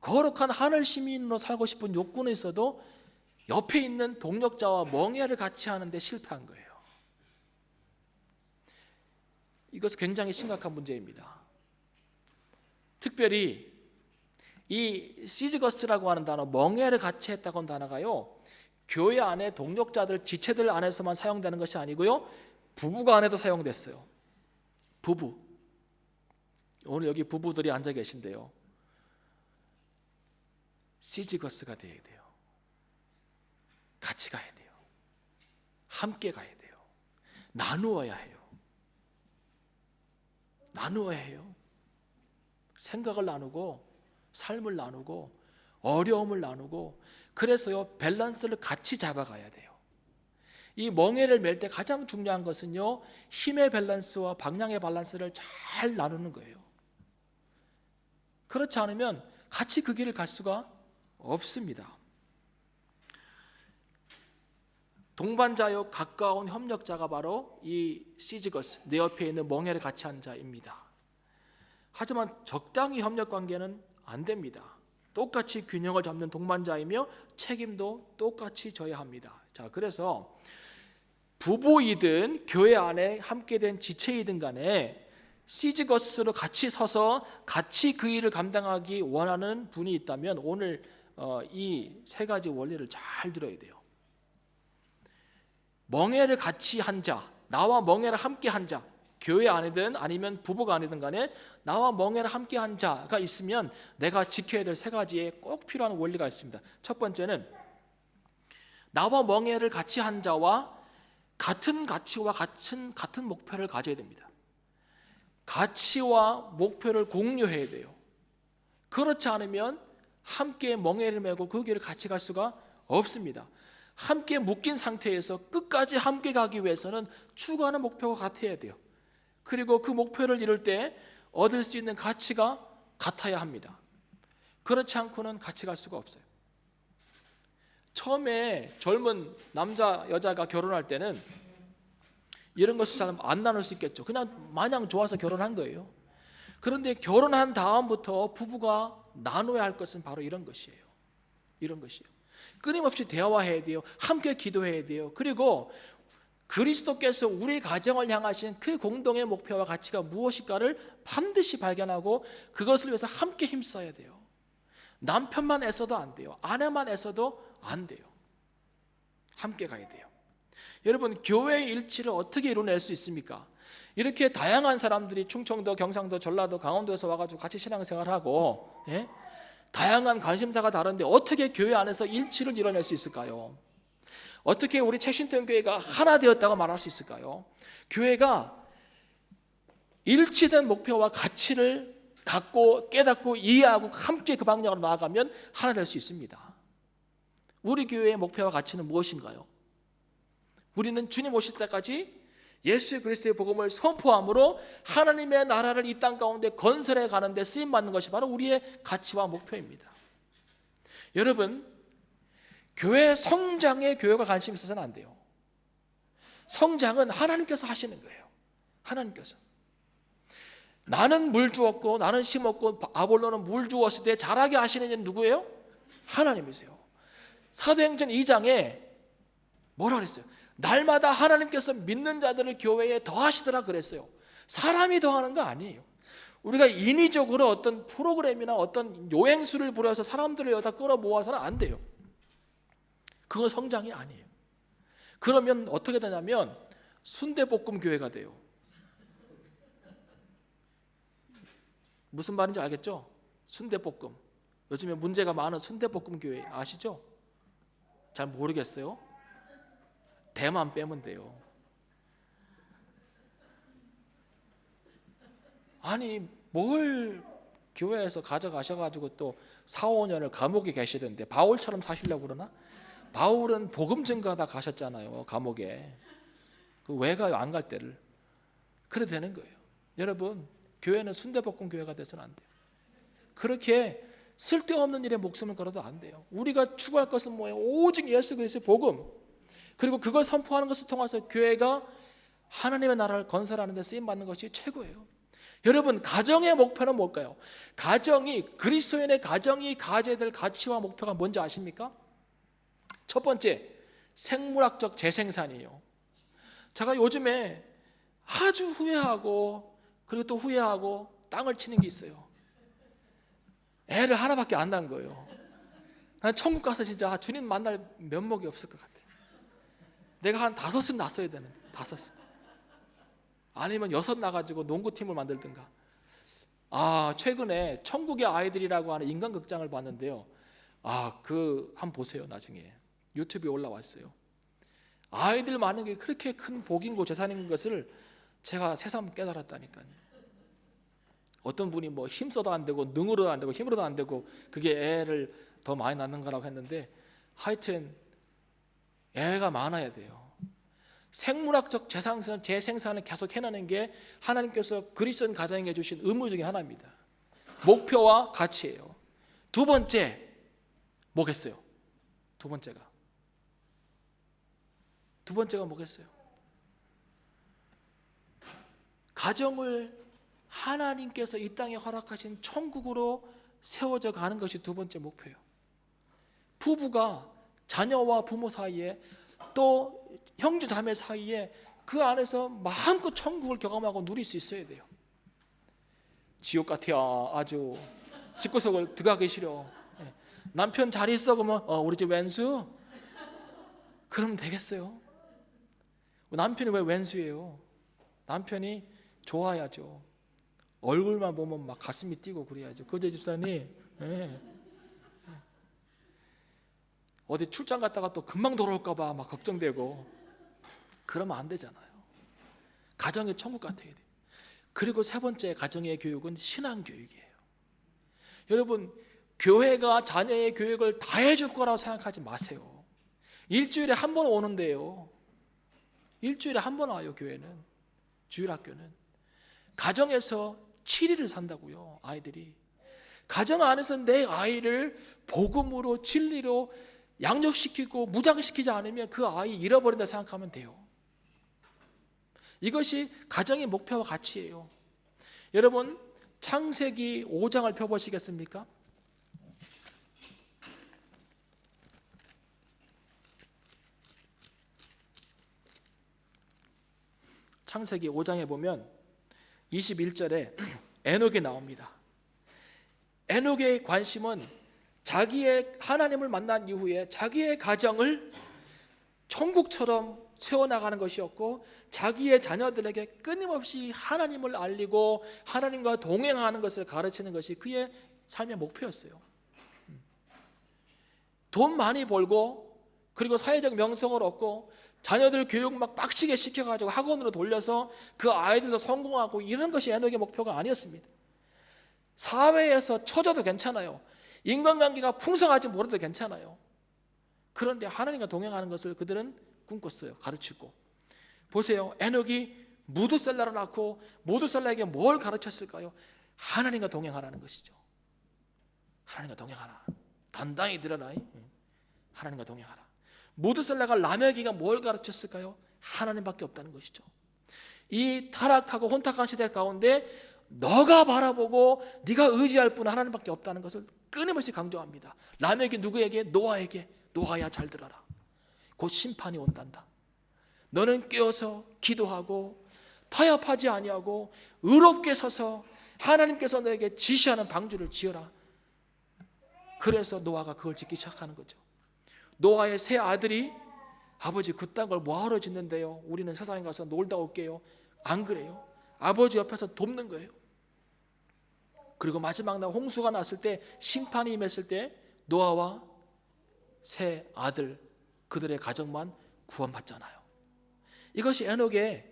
A: 거룩한 하늘 시민으로 살고 싶은 욕구는 있어도 옆에 있는 동력자와 멍에를 같이 하는데 실패한 거예요. 이것은 굉장히 심각한 문제입니다. 특별히 이 시즈거스라고 하는 단어, 멍에를 같이 했다고 하는 단어가요, 교회 안에 동력자들, 지체들 안에서만 사용되는 것이 아니고요, 부부가 안에도 사용됐어요. 부부. 오늘 여기 부부들이 앉아 계신데요, 시즈거스가 되어야 돼요. 같이 가야 돼요. 함께 가야 돼요. 나누어야 해요. 나누어야 해요. 생각을 나누고, 삶을 나누고, 어려움을 나누고, 그래서요, 밸런스를 같이 잡아가야 돼요. 이 멍에를 맬 때 가장 중요한 것은요, 힘의 밸런스와 방향의 밸런스를 잘 나누는 거예요. 그렇지 않으면 같이 그 길을 갈 수가 없습니다. 동반자요, 가까운 협력자가 바로 이 시즈거스, 내 옆에 있는 멍에를 같이 한 자입니다. 하지만 적당히 협력 관계는 안 됩니다. 똑같이 균형을 잡는 동반자이며 책임도 똑같이 져야 합니다. 자, 그래서 부부이든 교회 안에 함께 된 지체이든 간에 시즈거스로 같이 서서 같이 그 일을 감당하기 원하는 분이 있다면 오늘 이 세 가지 원리를 잘 들어야 돼요. 멍에를 같이 한 자, 나와 멍에를 함께 한 자, 교회 안이든 아니면 부부가 아니든 간에 나와 멍에를 함께 한 자가 있으면 내가 지켜야 될 세 가지의 꼭 필요한 원리가 있습니다. 첫 번째는 나와 멍에를 같이 한 자와 같은 가치와 같은 목표를 가져야 됩니다. 가치와 목표를 공유해야 돼요. 그렇지 않으면 함께 멍에를 메고 그 길을 같이 갈 수가 없습니다. 함께 묶인 상태에서 끝까지 함께 가기 위해서는 추구하는 목표가 같아야 돼요. 그리고 그 목표를 이룰 때 얻을 수 있는 가치가 같아야 합니다. 그렇지 않고는 같이 갈 수가 없어요. 처음에 젊은 남자, 여자가 결혼할 때는 이런 것을 잘 안 나눌 수 있겠죠. 그냥 마냥 좋아서 결혼한 거예요. 그런데 결혼한 다음부터 부부가 나눠야 할 것은 바로 이런 것이에요. 이런 것이에요. 끊임없이 대화해야 돼요. 함께 기도해야 돼요. 그리고 그리스도께서 우리 가정을 향하신 그 공동의 목표와 가치가 무엇일까를 반드시 발견하고 그것을 위해서 함께 힘써야 돼요. 남편만 애써도 안 돼요. 아내만 애써도 안 돼요. 함께 가야 돼요. 여러분, 교회의 일치를 어떻게 이뤄낼 수 있습니까? 이렇게 다양한 사람들이 충청도, 경상도, 전라도, 강원도에서 와가지고 같이 신앙생활하고 다양한 관심사가 다른데 어떻게 교회 안에서 일치를 이뤄낼 수 있을까요? 어떻게 우리 책신통 교회가 하나 되었다고 말할 수 있을까요? 교회가 일치된 목표와 가치를 갖고 깨닫고 이해하고 함께 그 방향으로 나아가면 하나 될 수 있습니다. 우리 교회의 목표와 가치는 무엇인가요? 우리는 주님 오실 때까지 예수 그리스도의 복음을 선포함으로 하나님의 나라를 이 땅 가운데 건설해 가는 데 쓰임 받는 것이 바로 우리의 가치와 목표입니다. 여러분, 교회 성장에 교회가 관심 있어서는 안 돼요. 성장은 하나님께서 하시는 거예요. 하나님께서. 나는 물 주었고 나는 심었고 아볼로는 물 주었을 때 자라게 하시는 이는 누구예요? 하나님이세요. 사도행전 2장에 뭐라 그랬어요? 날마다 하나님께서 믿는 자들을 교회에 더하시더라 그랬어요. 사람이 더하는 거 아니에요. 우리가 인위적으로 어떤 프로그램이나 어떤 요행수를 부려서 사람들을 여기다 끌어모아서는 안 돼요. 그건 성장이 아니에요. 그러면 어떻게 되냐면 순대볶음 교회가 돼요. 무슨 말인지 알겠죠? 순대볶음. 요즘에 문제가 많은 순대볶음 교회 아시죠? 잘 모르겠어요. 대만 빼면 돼요. 아니 뭘 교회에서 가져가셔가지고 또 4, 5년을 감옥에 계시던데 바울처럼 사시려고 그러나? 바울은 복음 증거하다 가셨잖아요. 감옥에. 그 왜 가요? 안 갈 때를. 그래 되는 거예요. 여러분, 교회는 순대볶음 교회가 돼서는 안 돼요. 그렇게 쓸데없는 일에 목숨을 걸어도 안 돼요. 우리가 추구할 것은 뭐예요? 오직 예수 그리스도의 복음, 그리고 그걸 선포하는 것을 통해서 교회가 하나님의 나라를 건설하는 데 쓰임받는 것이 최고예요. 여러분, 가정의 목표는 뭘까요? 그리스도인의 가정이 가져야 될 가치와 목표가 뭔지 아십니까? 첫 번째, 생물학적 재생산이에요. 제가 요즘에 아주 후회하고 그리고 또 후회하고 땅을 치는 게 있어요. 애를 하나밖에 안 낳은 거예요. 난 천국 가서 진짜 주님 만날 면목이 없을 것 같아요. 내가 한 5은 낳았어야 되는, 5. 아니면 6 나가지고 농구팀을 만들든가. 최근에 천국의 아이들이라고 하는 인간극장을 봤는데요. 한번 보세요. 나중에 유튜브에 올라왔어요. 아이들 많은 게 그렇게 큰 복이고 재산인 것을 제가 새삼 깨달았다니까요. 어떤 분이 뭐 힘써도 안 되고 능으로도 안 되고 힘으로도 안 되고 그게 애를 더 많이 낳는 거라고 했는데, 하여튼 애가 많아야 돼요. 생물학적 재생산을 계속 해내는 게 하나님께서 그리스도인 가정에게 주신 의무 중에 하나입니다. 목표와 가치예요. 두 번째 뭐겠어요? 두 번째가 뭐겠어요? 가정을 하나님께서 이 땅에 허락하신 천국으로 세워져 가는 것이 두 번째 목표예요. 부부가 자녀와 부모 사이에 또 형제 자매 사이에 그 안에서 마음껏 천국을 경험하고 누릴 수 있어야 돼요. 지옥 같아요. 아주 집구석을 들어가기 싫어. 남편 잘 있어 그러면 우리 집 왼수? 그러면 되겠어요? 남편이 왜 왼수예요? 남편이 좋아야죠. 얼굴만 보면 막 가슴이 뛰고 그래야죠. 그죠 집사님? 네. 어디 출장 갔다가 또 금방 돌아올까 봐 막 걱정되고 그러면 안 되잖아요. 가정의 천국 같아야 돼요. 그리고 세 번째 가정의 교육은 신앙교육이에요. 여러분, 교회가 자녀의 교육을 다 해줄 거라고 생각하지 마세요. 일주일에 한 번 오는데요. 일주일에 한 번 와요. 교회는, 주일학교는. 가정에서 7일을 산다고요. 아이들이. 가정 안에서 내 아이를 복음으로 진리로 양육시키고 무장시키지 않으면 그 아이 잃어버린다 생각하면 돼요. 이것이 가정의 목표와 가치예요. 여러분, 창세기 5장을 펴보시겠습니까? 창세기 5장에 보면 21절에 에녹이 나옵니다. 에녹의 관심은 자기의 하나님을 만난 이후에 자기의 가정을 천국처럼 세워나가는 것이었고, 자기의 자녀들에게 끊임없이 하나님을 알리고 하나님과 동행하는 것을 가르치는 것이 그의 삶의 목표였어요. 돈 많이 벌고 그리고 사회적 명성을 얻고 자녀들 교육 막 빡시게 시켜가지고 학원으로 돌려서 그 아이들도 성공하고 이런 것이 에녹의 목표가 아니었습니다. 사회에서 처져도 괜찮아요. 인간관계가 풍성하지 못해도 괜찮아요. 그런데 하나님과 동행하는 것을 그들은 꿈꿨어요. 가르치고. 보세요. 에녹이 무두셀라를 낳고 무두셀라에게 뭘 가르쳤을까요? 하나님과 동행하라는 것이죠. 하나님과 동행하라. 단단히 들어라. 하나님과 동행하라. 무두셀라가 라멕에게 뭘 가르쳤을까요? 하나님밖에 없다는 것이죠. 이 타락하고 혼탁한 시대 가운데 너가 바라보고 네가 의지할 분은 하나님밖에 없다는 것을 끊임없이 강조합니다. 라멕이 누구에게? 노아에게. 노아야 잘 들어라. 곧 심판이 온단다. 너는 깨어서 기도하고 타협하지 아니하고 의롭게 서서 하나님께서 너에게 지시하는 방주를 지어라. 그래서 노아가 그걸 짓기 시작하는 거죠. 노아의 세 아들이 아버지 그딴 걸 뭐하러 짓는데요? 우리는 세상에 가서 놀다 올게요. 안 그래요? 아버지 옆에서 돕는 거예요. 그리고 마지막 날 홍수가 났을 때, 심판이 임했을 때 노아와 세 아들, 그들의 가정만 구원받잖아요. 이것이 에녹의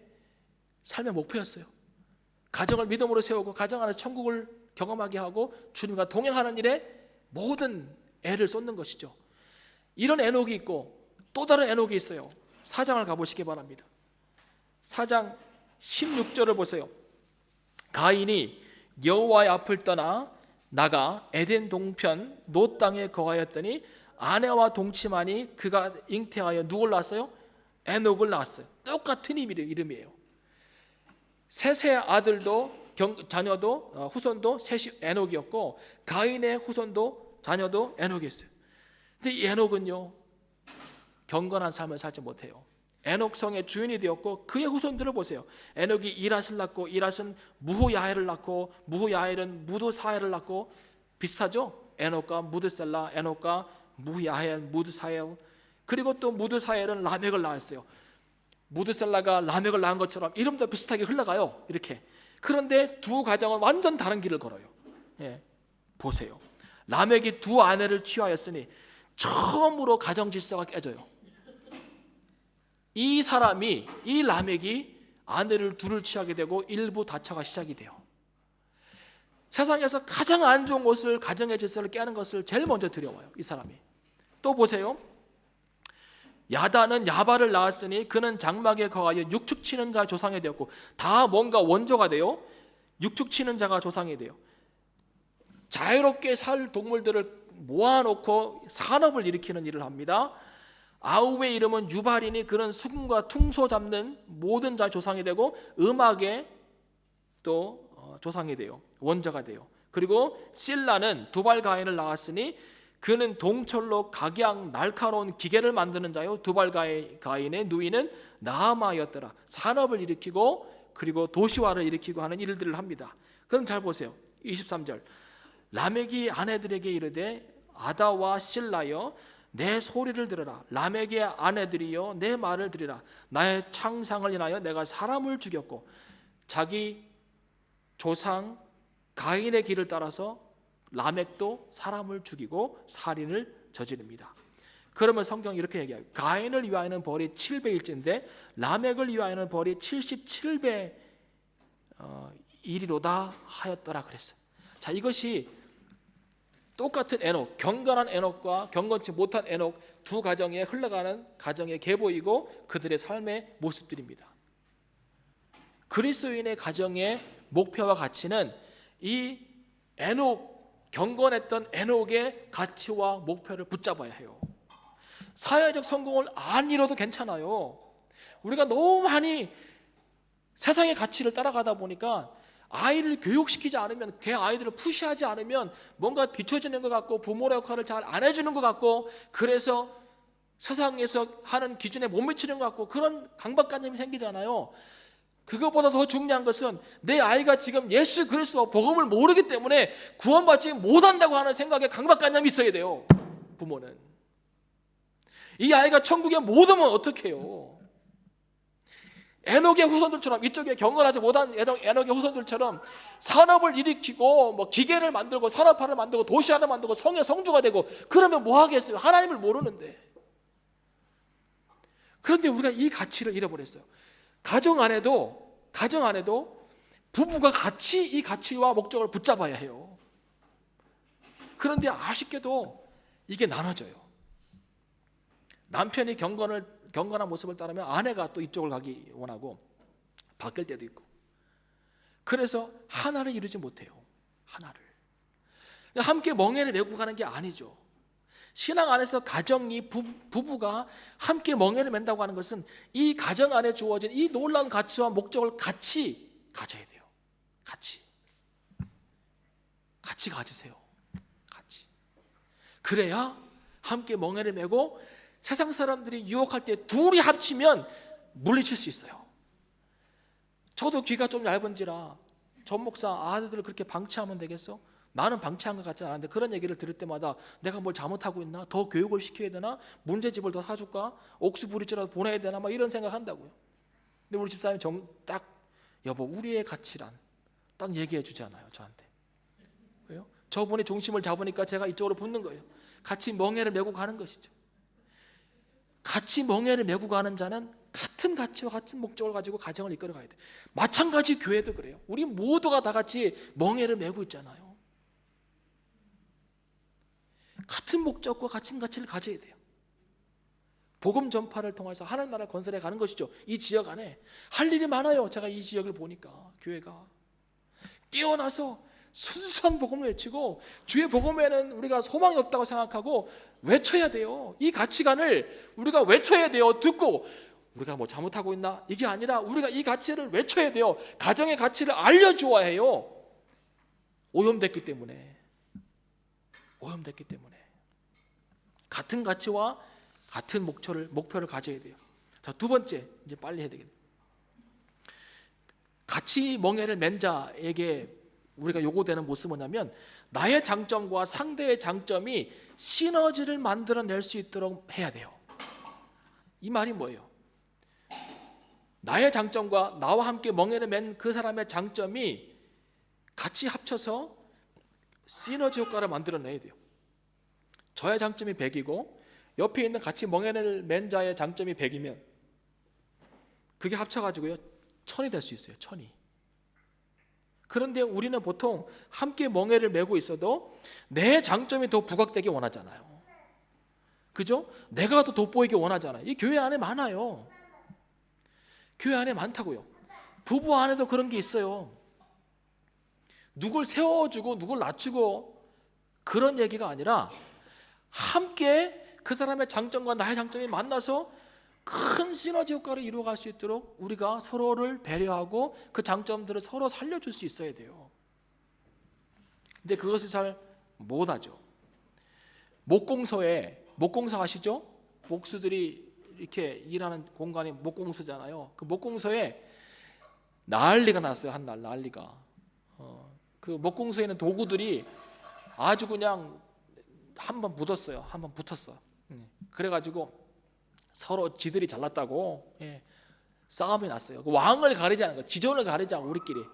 A: 삶의 목표였어요. 가정을 믿음으로 세우고 가정 안에 천국을 경험하게 하고 주님과 동행하는 일에 모든 애를 쏟는 것이죠. 이런 에녹이 있고 또 다른 에녹이 있어요. 4장을 가보시기 바랍니다. 4장 16절을 보세요. 가인이 여호와의 앞을 떠나 나가 에덴 동편 노 땅에 거하였더니 아내와 동침하니 그가 잉태하여 누굴 낳았어요? 에녹을 낳았어요. 똑같은 이름이에요. 셋의 아들도 자녀도 후손도 셋이 에녹이었고 가인의 후손도 자녀도 에녹이었어요. 근데 이 에녹은요 경건한 삶을 살지 못해요. 에녹성의 주인이 되었고 그의 후손들을 보세요. 에녹이 이랏을 낳고 이랏은 무후야엘을 낳고 무후야엘은 무두사엘을 낳고 비슷하죠? 에녹과 무드셀라, 에녹과 무후야엘, 무드사엘. 그리고 또 무드사엘은 라멕을 낳았어요. 무드셀라가 라멕을 낳은 것처럼 이름도 비슷하게 흘러가요. 이렇게. 그런데 두 가정은 완전 다른 길을 걸어요. 보세요. 라멕이 두 아내를 취하였으니 처음으로 가정 질서가 깨져요. 이 라멕이 아내를 둘을 취하게 되고 일부 다처가 시작이 돼요. 세상에서 가장 안 좋은 것을, 가정의 질서를 깨는 것을 제일 먼저 들여와요. 이 사람이. 또 보세요. 야단은 야발을 낳았으니 그는 장막에 거하여 육축 치는 자 조상이 되었고, 다 뭔가 원조가 돼요. 육축 치는 자가 조상이 돼요. 자유롭게 살 동물들을 모아놓고 산업을 일으키는 일을 합니다. 아우의 이름은 유발이니 그는 수금과 퉁소 잡는 모든 자 조상이 되고 음악의 또 조상이 돼요. 원조가 돼요. 그리고 실라는 두발가인을 낳았으니 그는 동철로 각양 날카로운 기계를 만드는 자요. 두발가인의 누이는 나아마였더라. 산업을 일으키고 그리고 도시화를 일으키고 하는 일들을 합니다. 그럼 잘 보세요. 23절. 라멕이 아내들에게 이르되 아다와 실라여 내 소리를 들으라. 라멕의 아내들이여 내 말을 들으라. 나의 창상을 인하여 내가 사람을 죽였고 자기 조상 가인의 길을 따라서 라멕도 사람을 죽이고 살인을 저지릅니다. 그러면 성경이 이렇게 얘기해요. 가인을 위하여는 벌이 7배일진데 라멕을 위하여는 벌이 77배 이리로다 하였더라 그랬어요. 자, 이것이 똑같은 에녹, 경건한 에녹과 경건치 못한 에녹 두 가정에 흘러가는 가정의 계보이고 그들의 삶의 모습들입니다. 그리스도인의 가정의 목표와 가치는 이 에녹, 경건했던 에녹의 가치와 목표를 붙잡아야 해요. 사회적 성공을 안 이뤄도 괜찮아요. 우리가 너무 많이 세상의 가치를 따라가다 보니까 아이를 교육시키지 않으면, 걔 아이들을 푸시하지 않으면 뭔가 뒤처지는 것 같고 부모의 역할을 잘 안 해주는 것 같고 그래서 세상에서 하는 기준에 못 미치는 것 같고 그런 강박관념이 생기잖아요. 그것보다 더 중요한 것은 내 아이가 지금 예수 그리스도 복음을 모르기 때문에 구원받지 못한다고 하는 생각에 강박관념이 있어야 돼요. 부모는 이 아이가 천국에 못 오면 어떻게 해요? 에녹의 후손들처럼, 이쪽에 경건하지 못한 에녹의 후손들처럼 산업을 일으키고 뭐 기계를 만들고 산업화를 만들고 도시화를 만들고 성의 성주가 되고 그러면 뭐 하겠어요? 하나님을 모르는데. 그런데 우리가 이 가치를 잃어버렸어요. 가정 안에도 부부가 같이 이 가치와 목적을 붙잡아야 해요. 그런데 아쉽게도 이게 나눠져요. 남편이 경건을 경건한 모습을 따르면 아내가 또 이쪽을 가기 원하고 바뀔 때도 있고, 그래서 하나를 이루지 못해요. 하나를 함께 멍에를 메고 가는 게 아니죠. 신앙 안에서 가정이 부부가 함께 멍에를 맨다고 하는 것은 이 가정 안에 주어진 이 놀라운 가치와 목적을 같이 가져야 돼요. 같이 가지세요. 같이. 그래야 함께 멍에를 메고 세상 사람들이 유혹할 때 둘이 합치면 물리칠 수 있어요. 저도 귀가 좀 얇은지라 전 목사 아들들을 그렇게 방치하면 되겠어? 나는 방치한 것 같지 않은데 그런 얘기를 들을 때마다 내가 뭘 잘못하고 있나? 더 교육을 시켜야 되나? 문제집을 더 사줄까? 옥수부리지라도 보내야 되나? 막 이런 생각한다고요. 근데 우리 집사람이 딱 여보 우리의 가치란 딱 얘기해 주지 않아요 저한테. 왜요? 저분이 중심을 잡으니까 제가 이쪽으로 붙는 거예요. 같이 멍에를 메고 가는 것이죠. 같이 멍에를 메고 가는 자는 같은 가치와 같은 목적을 가지고 가정을 이끌어 가야 돼. 마찬가지 교회도 그래요. 우리 모두가 다 같이 멍에를 메고 있잖아요. 같은 목적과 같은 가치를 가져야 돼요. 복음 전파를 통해서 하나님 나라를 건설해 가는 것이죠. 이 지역 안에 할 일이 많아요. 제가 이 지역을 보니까 교회가 깨어나서 순수한 복음을 외치고, 주의 복음에는 우리가 소망이 없다고 생각하고 외쳐야 돼요. 이 가치관을 우리가 외쳐야 돼요. 듣고 우리가 뭐 잘못하고 있나? 이게 아니라 우리가 이 가치를 외쳐야 돼요. 가정의 가치를 알려주어야 해요. 오염됐기 때문에 같은 가치와 같은 목표를 가져야 돼요. 자, 두 번째, 이제 빨리 해야 되겠네요. 같이 멍에를 맨 자에게 우리가 요구되는 모습은 뭐냐면, 나의 장점과 상대의 장점이 시너지를 만들어낼 수 있도록 해야 돼요. 이 말이 뭐예요? 나의 장점과 나와 함께 멍에를 맨 그 사람의 장점이 같이 합쳐서 시너지 효과를 만들어내야 돼요. 저의 장점이 100이고 옆에 있는 같이 멍에를 맨 자의 장점이 100이면 그게 합쳐가지고요 1000이 될 수 있어요. 1000이. 그런데 우리는 보통 함께 멍에를 메고 있어도 내 장점이 더 부각되기 원하잖아요. 그죠? 내가 더 돋보이기 원하잖아요. 이 교회 안에 많아요. 교회 안에 많다고요. 부부 안에도 그런 게 있어요. 누굴 세워주고 누굴 낮추고 그런 얘기가 아니라 함께 그 사람의 장점과 나의 장점이 만나서 큰 시너지 효과를 이루어갈 수 있도록 우리가 서로를 배려하고 그 장점들을 서로 살려줄 수 있어야 돼요. 근데 그것을 잘 못하죠. 목공소 아시죠? 목수들이 이렇게 일하는 공간이 목공소잖아요. 그 목공소에 난리가 났어요. 한날 난리가. 그 목공소에 있는 도구들이 아주 그냥 한번 묻었어요. 한번 붙었어. 그래가지고 서로 지들이 잘났다고 싸움이 났어요. 왕을 가리자는 거, 지존을 가리자 우리끼리.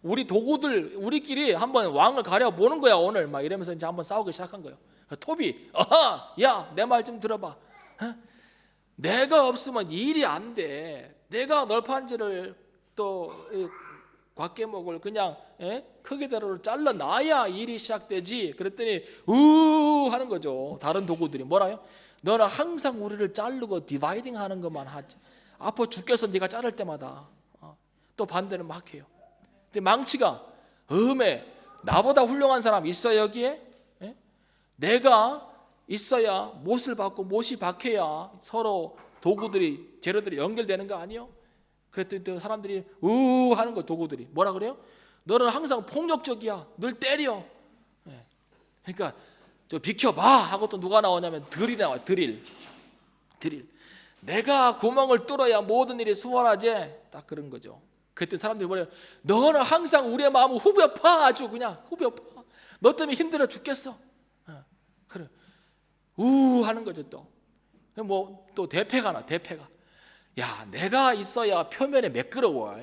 A: 우리 도구들 우리끼리 한번 왕을 가려 보는 거야 오늘. 막 이러면서 이제 한번 싸우기 시작한 거예요. 토비, 야, 내 말 좀 들어봐. 내가 없으면 일이 안 돼. 내가 널판지를 또 곽계목을 그냥 크기대로 잘라놔야 일이 시작되지. 그랬더니 하는 거죠. 다른 도구들이 뭐라요? 너는 항상 우리를 자르고 디바이딩 하는 것만 하지. 아파 죽겠어 네가 자를 때마다. 또 반대는 막 해요. 근데 망치가 나보다 훌륭한 사람 있어 여기에? 내가 있어야 못을 받고 못이 박혀야 서로 도구들이 재료들이 연결되는 거 아니요? 그랬더니 또 사람들이 하는 거. 도구들이 뭐라 그래요? 너는 항상 폭력적이야. 늘 때려. 그러니까 저 비켜봐 하고 또 누가 나오냐면 드릴이 나와요. 드릴. 내가 구멍을 뚫어야 모든 일이 수월하지. 딱 그런 거죠. 그때 사람들이 뭐래요? 너는 항상 우리의 마음을 후벼파. 아주 그냥 후벼파. 너 때문에 힘들어 죽겠어. 그래. 하는 거죠. 또 대패가 나. 야, 내가 있어야 표면에 매끄러워.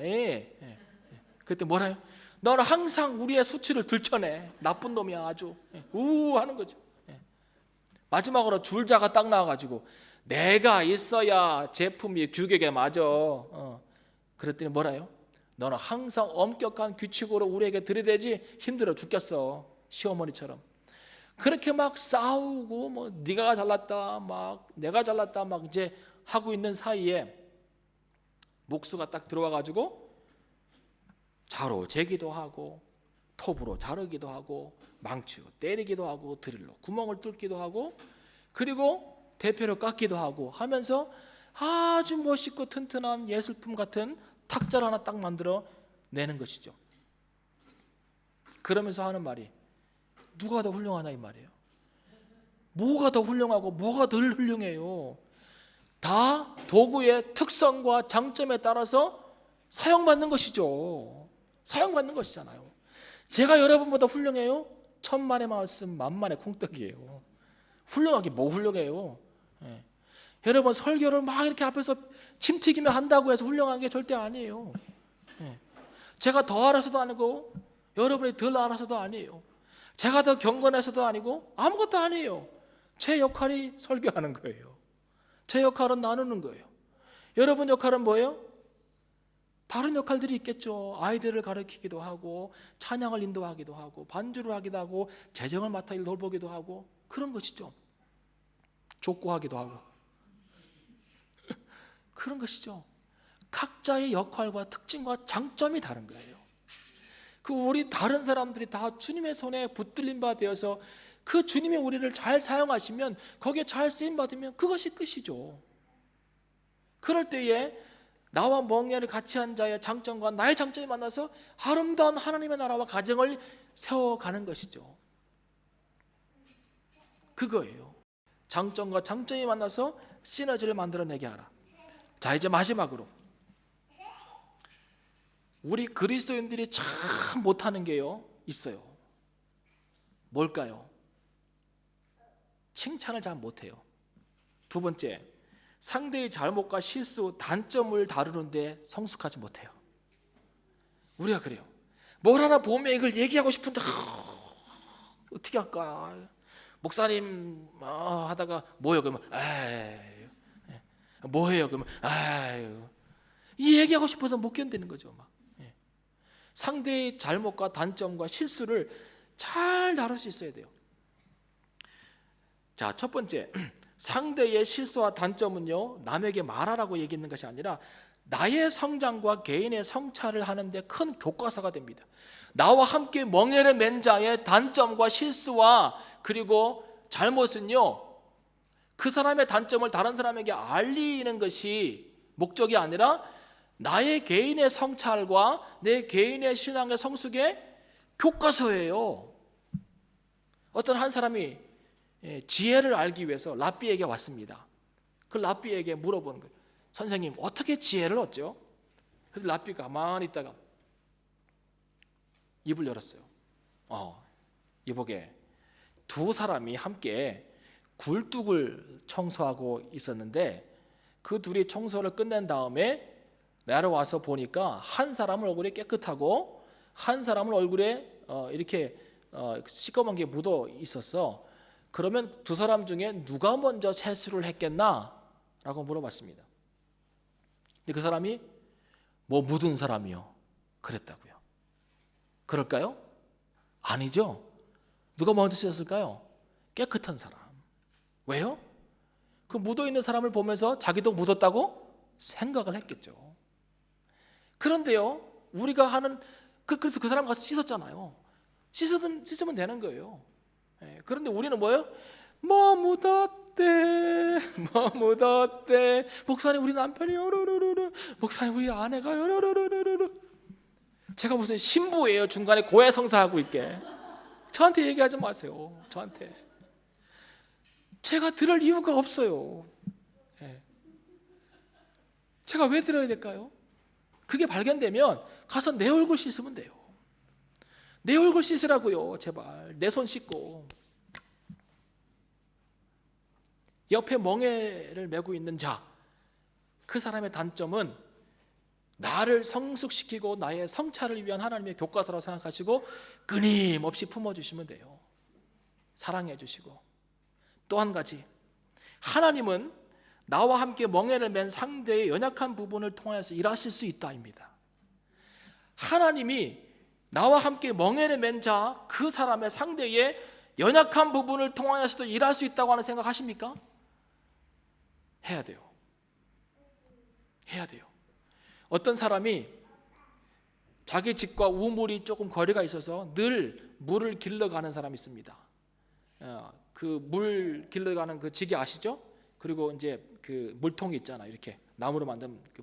A: 그때 뭐라요? 너는 항상 우리의 수치를 들춰내. 나쁜 놈이야 아주. 하는 거죠. 마지막으로 줄자가 딱 나와가지고 내가 있어야 제품이 규격에 맞아. 그랬더니 뭐라요? 너는 항상 엄격한 규칙으로 우리에게 들이대지 힘들어 죽겠어. 시어머니처럼. 그렇게 막 싸우고 뭐 네가 잘났다 막 내가 잘났다 막 이제 하고 있는 사이에 목수가 딱 들어와 가지고 자로 재기도 하고 톱으로 자르기도 하고 망치로 때리기도 하고 드릴로 구멍을 뚫기도 하고 그리고 대패로 깎기도 하고 하면서 아주 멋있고 튼튼한 예술품 같은 탁자를 하나 딱 만들어 내는 것이죠. 그러면서 하는 말이 누가 더 훌륭하냐 이 말이에요. 뭐가 더 훌륭하고 뭐가 덜 훌륭해요. 다 도구의 특성과 장점에 따라서 사용받는 것이죠. 사용받는 것이잖아요. 제가 여러분보다 훌륭해요? 천만의 말씀 만만의 콩떡이에요. 훌륭하게 뭐 훌륭해요. 예. 여러분 설교를 막 이렇게 앞에서 침 튀기며 한다고 해서 훌륭한 게 절대 아니에요. 예. 제가 더 알아서도 아니고 여러분이 덜 알아서도 아니에요. 제가 더 경건해서도 아니고 아무것도 아니에요. 제 역할이 설교하는 거예요. 제 역할은 나누는 거예요. 여러분 역할은 뭐예요? 다른 역할들이 있겠죠. 아이들을 가르치기도 하고 찬양을 인도하기도 하고 반주를 하기도 하고 재정을 맡아 일 돌보기도 하고 그런 것이죠. 족구하기도 하고 그런 것이죠. 각자의 역할과 특징과 장점이 다른 거예요. 그 우리 다른 사람들이 다 주님의 손에 붙들린 바 되어서 그 주님이 우리를 잘 사용하시면 거기에 잘 쓰임 받으면 그것이 끝이죠. 그럴 때에 나와 멍에를 같이 한 자의 장점과 나의 장점이 만나서 아름다운 하나님의 나라와 가정을 세워가는 것이죠. 그거예요. 장점과 장점이 만나서 시너지를 만들어내게 하라. 자, 이제 마지막으로 우리 그리스도인들이 참 못하는 게요 있어요. 뭘까요? 칭찬을 잘 못해요. 두 번째, 상대의 잘못과 실수, 단점을 다루는데 성숙하지 못해요. 우리가 그래요. 뭘 하나 보면 이걸 얘기하고 싶은데 어떻게 할까? 목사님 하다가 뭐예요? 그러면 아유, 뭐예요? 그러면 아유, 이 얘기하고 싶어서 못 견디는 거죠. 막 상대의 잘못과 단점과 실수를 잘 다룰 수 있어야 돼요. 자, 첫 번째, 상대의 실수와 단점은요 남에게 말하라고 얘기하는 것이 아니라 나의 성장과 개인의 성찰을 하는데 큰 교과서가 됩니다. 나와 함께 멍에를 맨 자의 단점과 실수와 그리고 잘못은요 그 사람의 단점을 다른 사람에게 알리는 것이 목적이 아니라 나의 개인의 성찰과 내 개인의 신앙의 성숙의 교과서예요. 어떤 한 사람이 지혜를 알기 위해서 랍비에게 왔습니다. 그 랍비에게 물어보는 거예요. 선생님, 어떻게 지혜를 얻죠? 그래서 랍비가 가만히 있다가 입을 열었어요. 이보게, 두 사람이 함께 굴뚝을 청소하고 있었는데 그 둘이 청소를 끝낸 다음에 나로 와서 보니까 한 사람은 얼굴이 깨끗하고 한 사람은 얼굴에 이렇게 시꺼먼 게 묻어 있었어. 그러면 두 사람 중에 누가 먼저 세수를 했겠나? 라고 물어봤습니다. 근데 그 사람이 뭐 묻은 사람이요 그랬다고요. 그럴까요? 아니죠. 누가 먼저 씻었을까요? 깨끗한 사람. 왜요? 그 묻어있는 사람을 보면서 자기도 묻었다고 생각을 했겠죠. 그런데요 우리가 하는 그래서 그 사람 가서 씻었잖아요. 씻으면 되는 거예요. 그런데 우리는 뭐예요? 뭐 묻었대, 뭐 묻었대. 목사님 우리 남편이 요르르르르, 목사님 우리 아내가 요르르르르. 제가 무슨 신부예요? 중간에 고해성사하고 있게. 저한테 얘기하지 마세요. 저한테. 제가 들을 이유가 없어요. 제가 왜 들어야 될까요? 그게 발견되면 가서 내 얼굴 씻으면 돼요. 내 얼굴 씻으라고요. 제발 내 손 씻고. 옆에 멍에를 메고 있는 자, 그 사람의 단점은 나를 성숙시키고 나의 성찰을 위한 하나님의 교과서라고 생각하시고 끊임없이 품어주시면 돼요. 사랑해 주시고. 또 한 가지, 하나님은 나와 함께 멍에를 맨 상대의 연약한 부분을 통하여서 일하실 수 있다입니다. 하나님이 나와 함께 멍에를 맨 자, 그 사람의 상대의 연약한 부분을 통하여서도 일할 수 있다고 하는 생각 하십니까? 해야 돼요. 해야 돼요. 어떤 사람이 자기 집과 우물이 조금 거리가 있어서 늘 물을 길러가는 사람이 있습니다. 그 물 길러가는 그 지기 아시죠? 그리고 이제 그 물통이 있잖아요. 이렇게 나무로 만든 그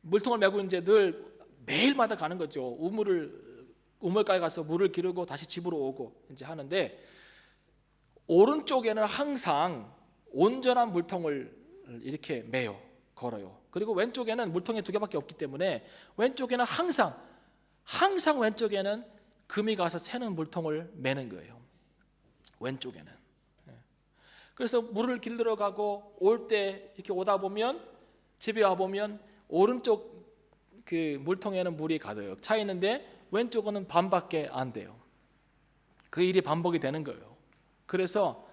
A: 물통을 메고 이제 늘 매일마다 가는 거죠. 우물가에 가서 물을 기르고 다시 집으로 오고 이제 하는데, 오른쪽에는 항상 온전한 물통을 이렇게 매요. 걸어요. 그리고 왼쪽에는 물통이 2개밖에 없기 때문에 왼쪽에는 항상 왼쪽에는 금이 가서 새는 물통을 매는 거예요. 왼쪽에는. 그래서 물을 길러 가고 올 때 이렇게 오다 보면, 집에 와 보면 오른쪽 그 물통에는 물이 가득 차 있는데 왼쪽은 반밖에 안 돼요. 그 일이 반복이 되는 거예요. 그래서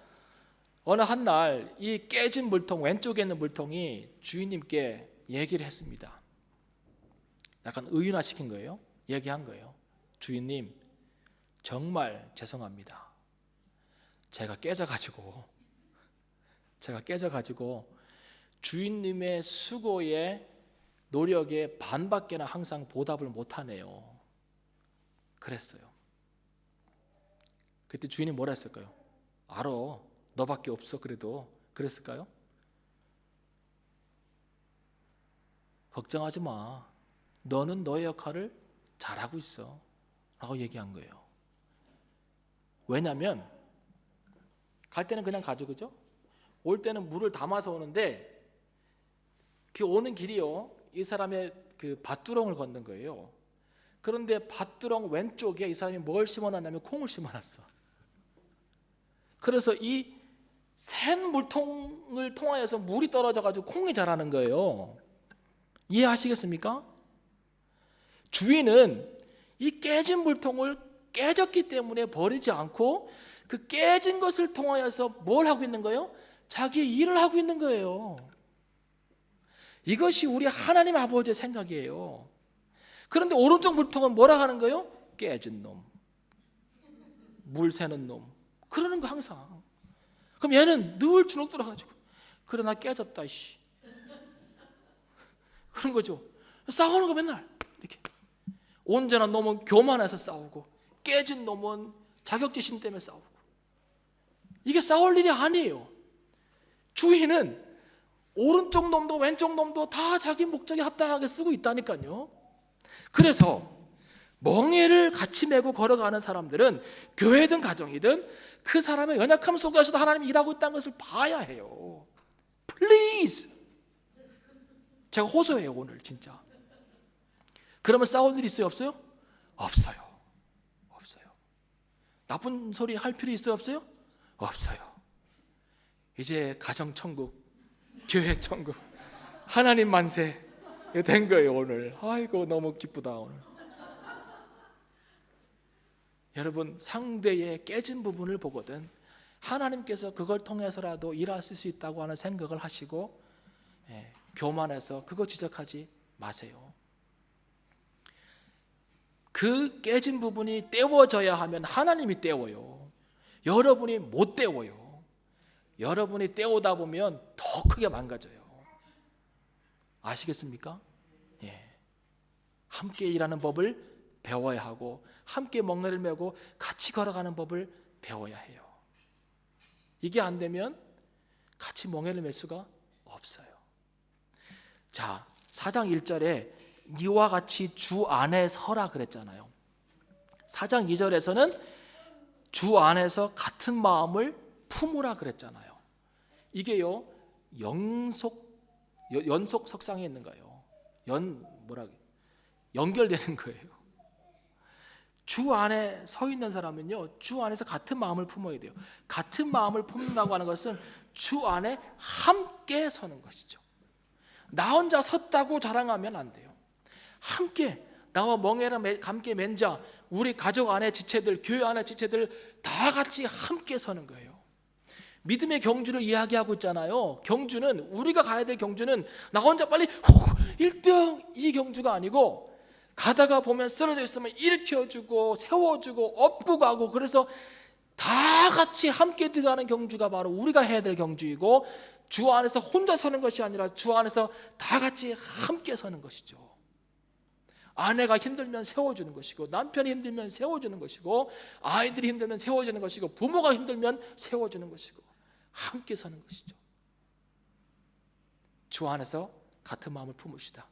A: 어느 한 날 이 깨진 물통, 왼쪽에 있는 물통이 주인님께 얘기를 했습니다. 약간 의인화시킨 거예요. 얘기한 거예요. 주인님, 정말 죄송합니다. 제가 깨져가지고 주인님의 수고에 노력에 반밖에나 항상 보답을 못하네요. 그랬어요. 그때 주인이 뭐라 했을까요? 알아, 너밖에 없어. 그래도 그랬을까요? 걱정하지 마, 너는 너의 역할을 잘하고 있어 라고 얘기한 거예요. 왜냐하면 갈 때는 그냥 가죠, 그죠? 올 때는 물을 담아서 오는데 그 오는 길이요, 이 사람의 그 밭두렁을 걷는 거예요. 그런데 밭두렁 왼쪽에 이 사람이 뭘 심어놨냐면 콩을 심어놨어. 그래서 이 샌 물통을 통하여서 물이 떨어져가지고 콩이 자라는 거예요. 이해하시겠습니까? 주인은 이 깨진 물통을 깨졌기 때문에 버리지 않고 그 깨진 것을 통하여서 뭘 하고 있는 거예요? 자기의 일을 하고 있는 거예요. 이것이 우리 하나님 아버지의 생각이에요. 그런데 오른쪽 물통은 뭐라 하는 거예요? 깨진 놈, 물 새는 놈, 그러는 거 항상. 그럼 얘는 늘 주눅 들어가지고, 그래 나 깨졌다 씨, 그런 거죠. 싸우는 거 맨날 이렇게. 온전한 놈은 교만해서 싸우고, 깨진 놈은 자격지심 때문에 싸우고. 이게 싸울 일이 아니에요. 주인은 오른쪽 놈도 왼쪽 놈도 다 자기 목적에 합당하게 쓰고 있다니까요. 그래서 멍에를 같이 메고 걸어가는 사람들은 교회든 가정이든 그 사람의 연약함 속에서도 하나님이 일하고 있다는 것을 봐야 해요. Please. 제가 호소해요 오늘 진짜. 그러면 싸울 일 있어요 없어요? 없어요. 나쁜 소리 할 필요 있어요 없어요? 없어요. 이제 가정천국, 교회천국, 하나님 만세 된 거예요 오늘. 아이고 너무 기쁘다 오늘. 여러분, 상대의 깨진 부분을 보거든 하나님께서 그걸 통해서라도 일하실 수 있다고 하는 생각을 하시고, 교만해서 그거 지적하지 마세요. 그 깨진 부분이 떼워져야 하면 하나님이 떼워요. 여러분이 못 떼워요. 여러분이 떼우다 보면 더 크게 망가져요. 아시겠습니까? 함께 일하는 법을 배워야 하고, 함께 멍에를 메고 같이 걸어가는 법을 배워야 해요. 이게 안 되면 같이 멍에를 맬 수가 없어요. 자, 4장 1절에 이와 같이 주 안에 서라 그랬잖아요. 4장 2절에서는 주 안에서 같은 마음을 품으라 그랬잖아요. 이게요, 연속 석상에 있는 거예요. 연결되는 거예요. 주 안에 서 있는 사람은요, 주 안에서 같은 마음을 품어야 돼요. 같은 마음을 품는다고 하는 것은 주 안에 함께 서는 것이죠. 나 혼자 섰다고 자랑하면 안 돼요. 함께, 나와 멍에를 함께 맨 자, 우리 가족 안의 지체들, 교회 안의 지체들 다 같이 함께 서는 거예요. 믿음의 경주를 이야기하고 있잖아요. 경주는, 우리가 가야 될 경주는 나 혼자 빨리 1등 이 경주가 아니고 가다가 보면 쓰러져 있으면 일으켜주고 세워주고 업고 가고, 그래서 다 같이 함께 들어가는 경주가 바로 우리가 해야 될 경주이고, 주 안에서 혼자 서는 것이 아니라 주 안에서 다 같이 함께 서는 것이죠. 아내가 힘들면 세워주는 것이고, 남편이 힘들면 세워주는 것이고, 아이들이 힘들면 세워주는 것이고, 부모가 힘들면 세워주는 것이고, 함께 서는 것이죠. 주 안에서 같은 마음을 품읍시다.